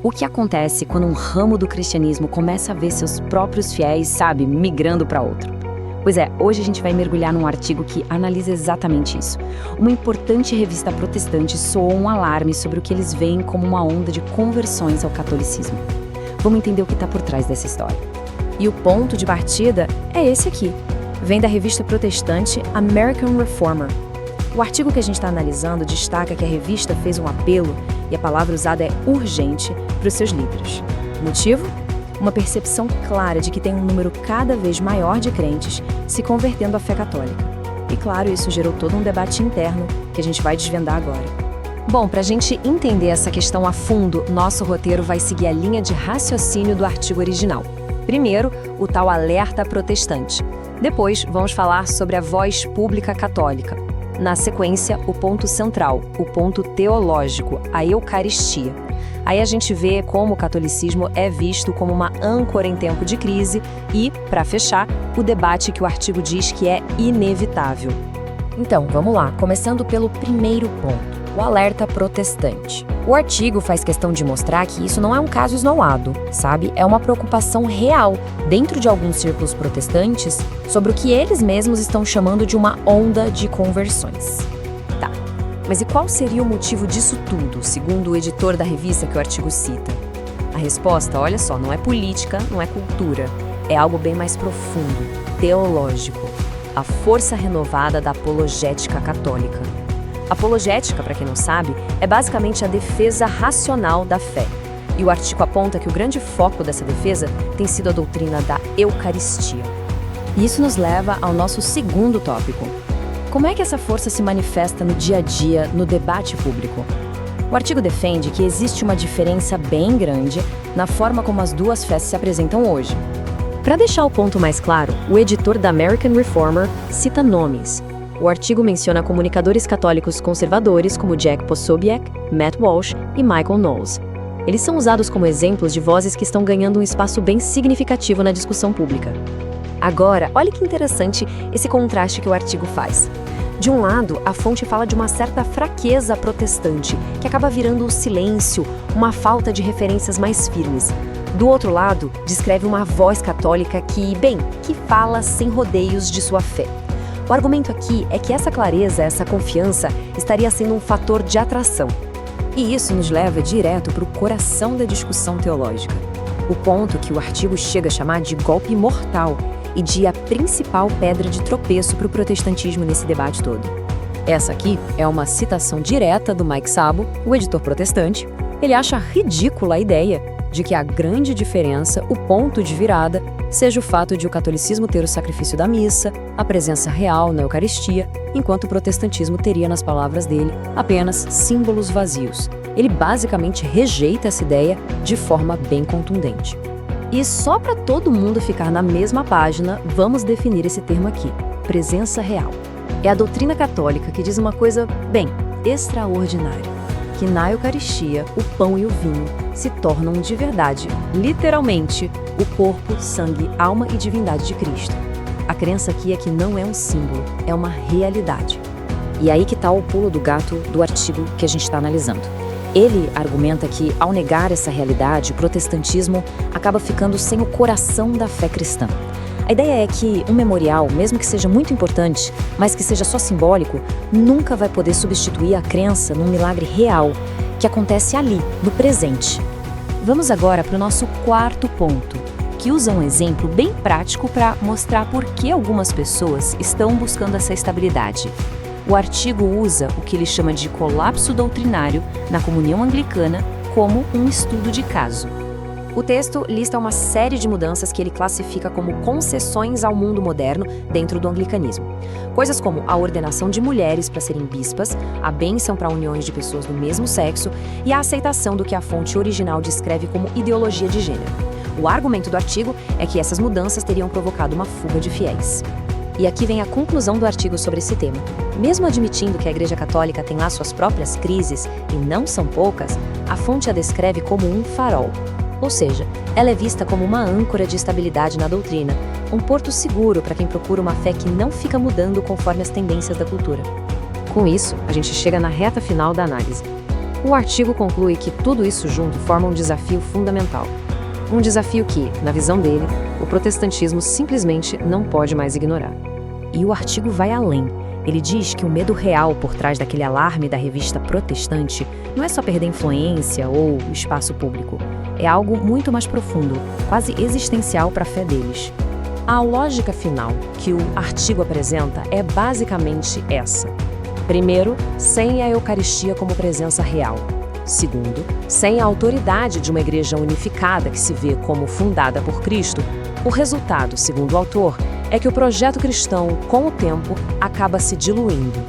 O que acontece quando um ramo do cristianismo começa a ver seus próprios fiéis, migrando para outro? Pois é, hoje a gente vai mergulhar num artigo que analisa exatamente isso. Uma importante revista protestante soou um alarme sobre o que eles veem como uma onda de conversões ao catolicismo. Vamos entender o que está por trás dessa história. E o ponto de partida é esse aqui. Vem da revista protestante American Reformer. O artigo que a gente está analisando destaca que a revista fez um apelo, e a palavra usada é urgente, para os seus líderes. Motivo? Uma percepção clara de que tem um número cada vez maior de crentes se convertendo à fé católica. E claro, isso gerou todo um debate interno que a gente vai desvendar agora. Bom, para a gente entender essa questão a fundo, nosso roteiro vai seguir a linha de raciocínio do artigo original. Primeiro, o tal alerta protestante. Depois, vamos falar sobre a voz pública católica. Na sequência, o ponto central, o ponto teológico, a Eucaristia. Aí a gente vê como o catolicismo é visto como uma âncora em tempo de crise e, para fechar, o debate que o artigo diz que é inevitável. Então, vamos lá, começando pelo primeiro ponto, o alerta protestante. O artigo faz questão de mostrar que isso não é um caso isolado, É uma preocupação real dentro de alguns círculos protestantes sobre o que eles mesmos estão chamando de uma onda de conversões. Tá, mas e qual seria o motivo disso tudo, segundo o editor da revista que o artigo cita? A resposta, olha só, não é política, não é cultura, é algo bem mais profundo, teológico. A força renovada da apologética católica. Apologética, para quem não sabe, é basicamente a defesa racional da fé. E o artigo aponta que o grande foco dessa defesa tem sido a doutrina da Eucaristia. E isso nos leva ao nosso segundo tópico. Como é que essa força se manifesta no dia a dia, no debate público? O artigo defende que existe uma diferença bem grande na forma como as duas fés se apresentam hoje. Para deixar o ponto mais claro, o editor da American Reformer cita nomes. O artigo menciona comunicadores católicos conservadores como Jack Posobiec, Matt Walsh e Michael Knowles. Eles são usados como exemplos de vozes que estão ganhando um espaço bem significativo na discussão pública. Agora, olha que interessante esse contraste que o artigo faz. De um lado, a fonte fala de uma certa fraqueza protestante, que acaba virando o silêncio, uma falta de referências mais firmes. Do outro lado, descreve uma voz católica que fala sem rodeios de sua fé. O argumento aqui é que essa clareza, essa confiança, estaria sendo um fator de atração. E isso nos leva direto para o coração da discussão teológica. O ponto que o artigo chega a chamar de golpe mortal e de a principal pedra de tropeço para o protestantismo nesse debate todo. Essa aqui é uma citação direta do Mike Sabo, o editor protestante. Ele acha ridícula a ideia de que a grande diferença, o ponto de virada, seja o fato de o catolicismo ter o sacrifício da missa, a presença real na Eucaristia, enquanto o protestantismo teria, nas palavras dele, apenas símbolos vazios. Ele basicamente rejeita essa ideia de forma bem contundente. E só para todo mundo ficar na mesma página, vamos definir esse termo aqui, presença real. É a doutrina católica que diz uma coisa, extraordinária. Que na Eucaristia, o pão e o vinho se tornam de verdade, literalmente, o corpo, sangue, alma e divindade de Cristo. A crença aqui é que não é um símbolo, é uma realidade. E aí que está o pulo do gato do artigo que a gente está analisando. Ele argumenta que, ao negar essa realidade, o protestantismo acaba ficando sem o coração da fé cristã. A ideia é que um memorial, mesmo que seja muito importante, mas que seja só simbólico, nunca vai poder substituir a crença num milagre real, que acontece ali, no presente. Vamos agora para o nosso quarto ponto, que usa um exemplo bem prático para mostrar por que algumas pessoas estão buscando essa estabilidade. O artigo usa o que ele chama de colapso doutrinário na comunhão anglicana como um estudo de caso. O texto lista uma série de mudanças que ele classifica como concessões ao mundo moderno dentro do anglicanismo. Coisas como a ordenação de mulheres para serem bispas, a bênção para uniões de pessoas do mesmo sexo e a aceitação do que a fonte original descreve como ideologia de gênero. O argumento do artigo é que essas mudanças teriam provocado uma fuga de fiéis. E aqui vem a conclusão do artigo sobre esse tema. Mesmo admitindo que a Igreja Católica tem lá suas próprias crises, e não são poucas, a fonte a descreve como um farol. Ou seja, ela é vista como uma âncora de estabilidade na doutrina, um porto seguro para quem procura uma fé que não fica mudando conforme as tendências da cultura. Com isso, a gente chega na reta final da análise. O artigo conclui que tudo isso junto forma um desafio fundamental. Um desafio que, na visão dele, o protestantismo simplesmente não pode mais ignorar. E o artigo vai além. Ele diz que o medo real por trás daquele alarme da revista protestante não é só perder influência ou o espaço público. É algo muito mais profundo, quase existencial para a fé deles. A lógica final que o artigo apresenta é basicamente essa. Primeiro, sem a Eucaristia como presença real. Segundo, sem a autoridade de uma igreja unificada que se vê como fundada por Cristo, o resultado, segundo o autor, é que o projeto cristão, com o tempo, acaba se diluindo.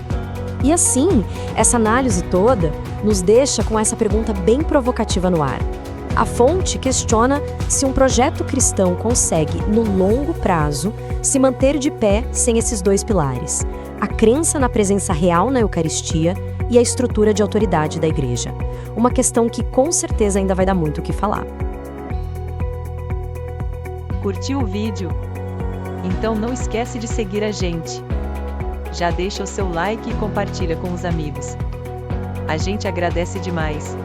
E assim, essa análise toda nos deixa com essa pergunta bem provocativa no ar. A fonte questiona se um projeto cristão consegue, no longo prazo, se manter de pé sem esses dois pilares: a crença na presença real na Eucaristia e a estrutura de autoridade da igreja. Uma questão que com certeza ainda vai dar muito o que falar. Curtiu o vídeo? Então não esquece de seguir a gente. Já deixa o seu like e compartilha com os amigos. A gente agradece demais.